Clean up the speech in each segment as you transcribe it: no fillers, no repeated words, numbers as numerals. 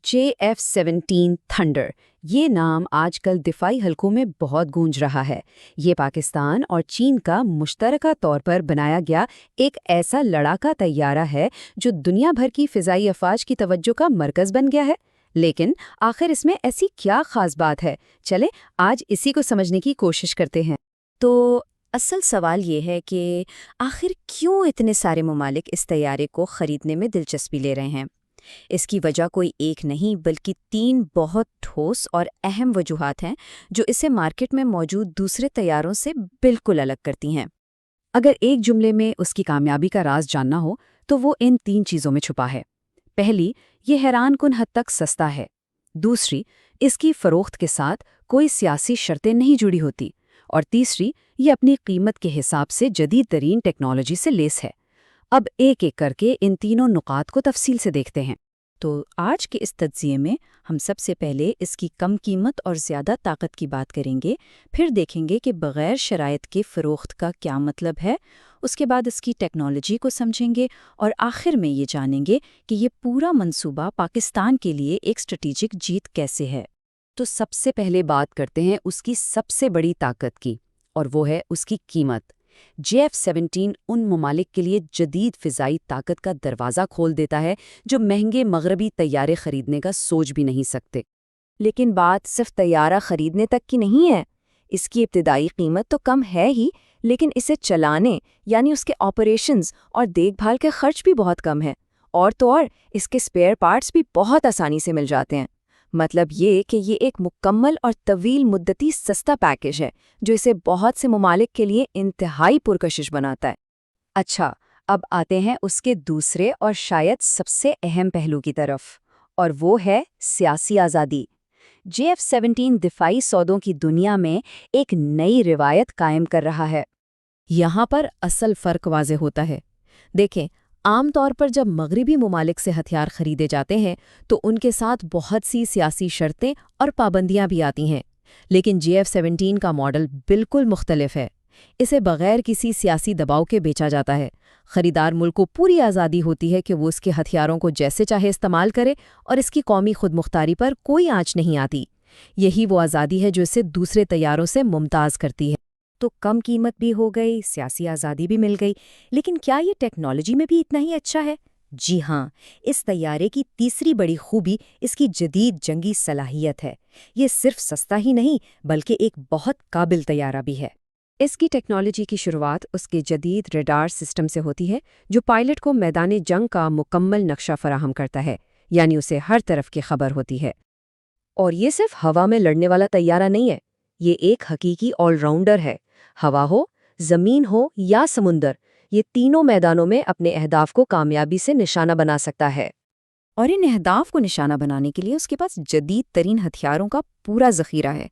JF-17 thunder, یہ نام آج کل دفاعی حلقوں میں بہت گونج رہا ہے۔ یہ پاکستان اور چین کا مشترکہ طور پر بنایا گیا ایک ایسا لڑاکا طیارہ ہے جو دنیا بھر کی فضائی افواج کی توجہ کا مرکز بن گیا ہے۔ لیکن آخر اس میں ایسی کیا خاص بات ہے؟ چلیں آج اسی کو سمجھنے کی کوشش کرتے ہیں۔ تو اصل سوال یہ ہے کہ آخر کیوں اتنے سارے ممالک اس طیارے کو خریدنے میں دلچسپی لے رہے ہیں؟ اس کی وجہ کوئی ایک نہیں بلکہ 3 بہت ٹھوس اور اہم وجوہات ہیں جو اسے مارکیٹ میں موجود دوسرے طیاروں سے بالکل الگ کرتی ہیں۔ اگر ایک جملے میں اس کی کامیابی کا راز جاننا ہو تو وہ ان 3 چیزوں میں چھپا ہے۔ پہلی، یہ حیران کن حد تک سستا ہے۔ دوسری، اس کی فروخت کے ساتھ کوئی سیاسی شرطیں نہیں جڑی ہوتی۔ اور تیسری، یہ اپنی قیمت کے حساب سے جدید ترین ٹیکنالوجی سے لیس ہے۔ اب ایک ایک کر کے ان تینوں نقاط کو تفصیل سے دیکھتے ہیں۔ تو آج کے اس تجزیے میں ہم سب سے پہلے اس کی کم قیمت اور زیادہ طاقت کی بات کریں گے، پھر دیکھیں گے کہ بغیر شرائط کے فروخت کا کیا مطلب ہے، اس کے بعد اس کی ٹیکنالوجی کو سمجھیں گے اور آخر میں یہ جانیں گے کہ یہ پورا منصوبہ پاکستان کے لیے ایک اسٹریٹجک جیت کیسے ہے۔ تو سب سے پہلے بات کرتے ہیں اس کی سب سے بڑی طاقت کی، اور وہ ہے اس کی قیمت۔ JF-17 ان ممالک کے لیے جدید فضائی طاقت کا دروازہ کھول دیتا ہے جو مہنگے مغربی طیارے خریدنے کا سوچ بھی نہیں سکتے۔ لیکن بات صرف طیارہ خریدنے تک کی نہیں ہے۔ اس کی ابتدائی قیمت تو کم ہے ہی، لیکن اسے چلانے یعنی اس کے آپریشنز اور دیکھ بھال کے خرچ بھی بہت کم ہے، اور تو اور اس کے اسپیئر پارٹس بھی بہت آسانی سے مل جاتے ہیں۔ مطلب یہ کہ یہ ایک مکمل اور طویل مدتی سستا پیکیج ہے جو اسے بہت سے ممالک کے لیے انتہائی پرکشش بناتا ہے۔ اچھا، اب آتے ہیں اس کے دوسرے اور شاید سب سے اہم پہلو کی طرف، اور وہ ہے سیاسی آزادی۔ JF-17 دفاعی سودوں کی دنیا میں ایک نئی روایت قائم کر رہا ہے۔ یہاں پر اصل فرق واضح ہوتا ہے۔ دیکھیں، عام طور پر جب مغربی ممالک سے ہتھیار خریدے جاتے ہیں تو ان کے ساتھ بہت سی سیاسی شرطیں اور پابندیاں بھی آتی ہیں، لیکن JF-17 کا ماڈل بالکل مختلف ہے۔ اسے بغیر کسی سیاسی دباؤ کے بیچا جاتا ہے۔ خریدار ملک کو پوری آزادی ہوتی ہے کہ وہ اس کے ہتھیاروں کو جیسے چاہے استعمال کرے، اور اس کی قومی خود مختاری پر کوئی آنچ نہیں آتی۔ یہی وہ آزادی ہے جو اسے دوسرے طیاروں سے ممتاز کرتی ہے۔ تو کم قیمت بھی ہو گئی، سیاسی آزادی بھی مل گئی، لیکن کیا یہ ٹیکنالوجی میں بھی اتنا ہی اچھا ہے؟ جی ہاں، اس طیارے کی تیسری بڑی خوبی اس کی جدید جنگی صلاحیت ہے۔ یہ صرف سستا ہی نہیں بلکہ ایک بہت قابل طیارہ بھی ہے۔ اس کی ٹیکنالوجی کی شروعات اس کے جدید ریڈار سسٹم سے ہوتی ہے جو پائلٹ کو میدان جنگ کا مکمل نقشہ فراہم کرتا ہے، یعنی اسے ہر طرف کی خبر ہوتی ہے۔ اور یہ صرف ہوا میں لڑنے والا طیارہ نہیں ہے، یہ ایک حقیقی آل راؤنڈر ہے۔ ہوا ہو، زمین ہو یا سمندر، یہ تینوں میدانوں میں اپنے اہداف کو کامیابی سے نشانہ بنا سکتا ہے۔ اور ان اہداف کو نشانہ بنانے کے لیے اس کے پاس جدید ترین ہتھیاروں کا پورا ذخیرہ ہے۔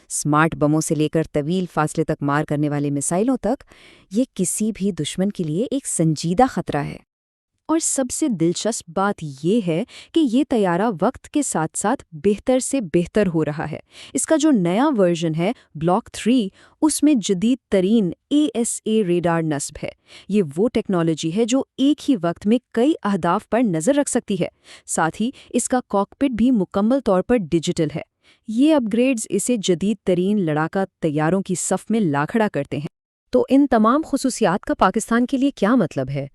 سمارٹ بموں سے لے کر طویل فاصلے تک مار کرنے والے میسائلوں تک، یہ کسی بھی دشمن کے لیے ایک سنجیدہ خطرہ ہے۔ اور سب سے دلچسپ بات یہ ہے کہ یہ طیارہ وقت کے ساتھ ساتھ بہتر سے بہتر ہو رہا ہے۔ اس کا جو نیا ورژن ہے بلاک 3، اس میں جدید ترین ASA ریڈار نصب ہے۔ یہ وہ ٹیکنالوجی ہے جو ایک ہی وقت میں کئی اہداف پر نظر رکھ سکتی ہے۔ ساتھ ہی اس کا کاکپٹ بھی مکمل طور پر ڈیجیٹل ہے۔ یہ اپ گریڈز اسے جدید ترین لڑاکا طیاروں کی صف میں لا کھڑا کرتے ہیں۔ تو ان تمام خصوصیات کا پاکستان کے لیے کیا مطلب ہے؟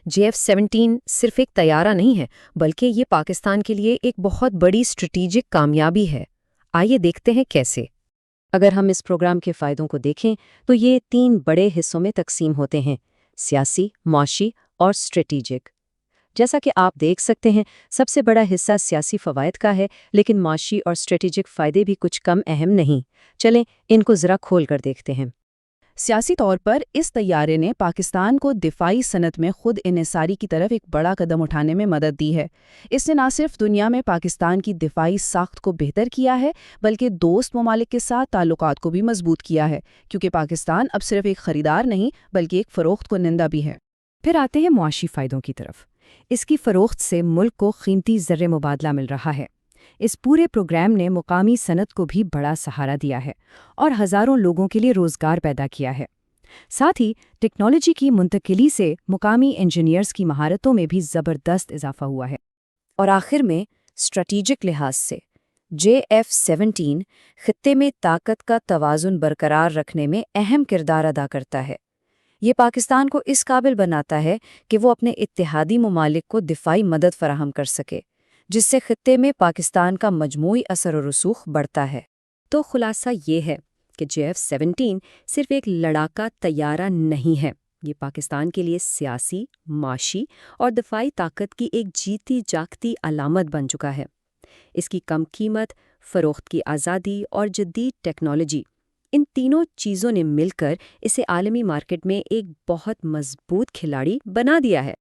JF-17 صرف ایک طیارہ نہیں ہے، بلکہ یہ پاکستان کے لیے ایک بہت بڑی اسٹریٹجک کامیابی ہے۔ آئیے دیکھتے ہیں کیسے۔ اگر ہم اس پروگرام کے فائدوں کو دیکھیں تو یہ 3 بڑے حصوں میں تقسیم ہوتے ہیں: سیاسی، معاشی اور اسٹریٹجک۔ جیسا کہ آپ دیکھ سکتے ہیں، سب سے بڑا حصہ سیاسی فوائد کا ہے، لیکن معاشی اور اسٹریٹجک فائدے بھی کچھ کم اہم نہیں۔ چلیں ان کو ذرا کھول کر دیکھتے ہیں۔ سیاسی طور پر اس طیارے نے پاکستان کو دفاعی صنعت میں خود انحصاری کی طرف ایک بڑا قدم اٹھانے میں مدد دی ہے۔ اس نے نہ صرف دنیا میں پاکستان کی دفاعی ساخت کو بہتر کیا ہے، بلکہ دوست ممالک کے ساتھ تعلقات کو بھی مضبوط کیا ہے، کیونکہ پاکستان اب صرف ایک خریدار نہیں بلکہ ایک فروخت کنندہ بھی ہے۔ پھر آتے ہیں معاشی فائدوں کی طرف۔ اس کی فروخت سے ملک کو قیمتی زر مبادلہ مل رہا ہے۔ اس پورے پروگرام نے مقامی صنعت کو بھی بڑا سہارا دیا ہے اور ہزاروں لوگوں کے لیے روزگار پیدا کیا ہے۔ ساتھ ہی ٹیکنالوجی کی منتقلی سے مقامی انجینئرز کی مہارتوں میں بھی زبردست اضافہ ہوا ہے۔ اور آخر میں اسٹریٹجک لحاظ سے JF-17 خطے میں طاقت کا توازن برقرار رکھنے میں اہم کردار ادا کرتا ہے۔ یہ پاکستان کو اس قابل بناتا ہے کہ وہ اپنے اتحادی ممالک کو دفاعی مدد فراہم کر سکے، جس سے خطے میں پاکستان کا مجموعی اثر و رسوخ بڑھتا ہے۔ تو خلاصہ یہ ہے کہ JF-17 صرف ایک لڑاکا طیارہ نہیں ہے، یہ پاکستان کے لیے سیاسی، معاشی اور دفاعی طاقت کی ایک جیتی جاگتی علامت بن چکا ہے۔ اس کی کم قیمت، فروخت کی آزادی اور جدید ٹیکنالوجی، ان تینوں چیزوں نے مل کر اسے عالمی مارکیٹ میں ایک بہت مضبوط کھلاڑی بنا دیا ہے۔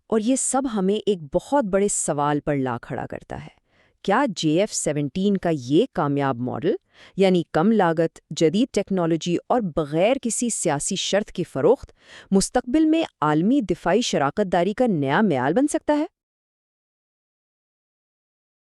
اور یہ سب ہمیں ایک بہت بڑے سوال پر لا کھڑا کرتا ہے۔ کیا JF-17 کا یہ کامیاب ماڈل، یعنی کم لاگت، جدید ٹیکنالوجی اور بغیر کسی سیاسی شرط کی فروخت، مستقبل میں عالمی دفاعی شراکت داری کا نیا معیار بن سکتا ہے؟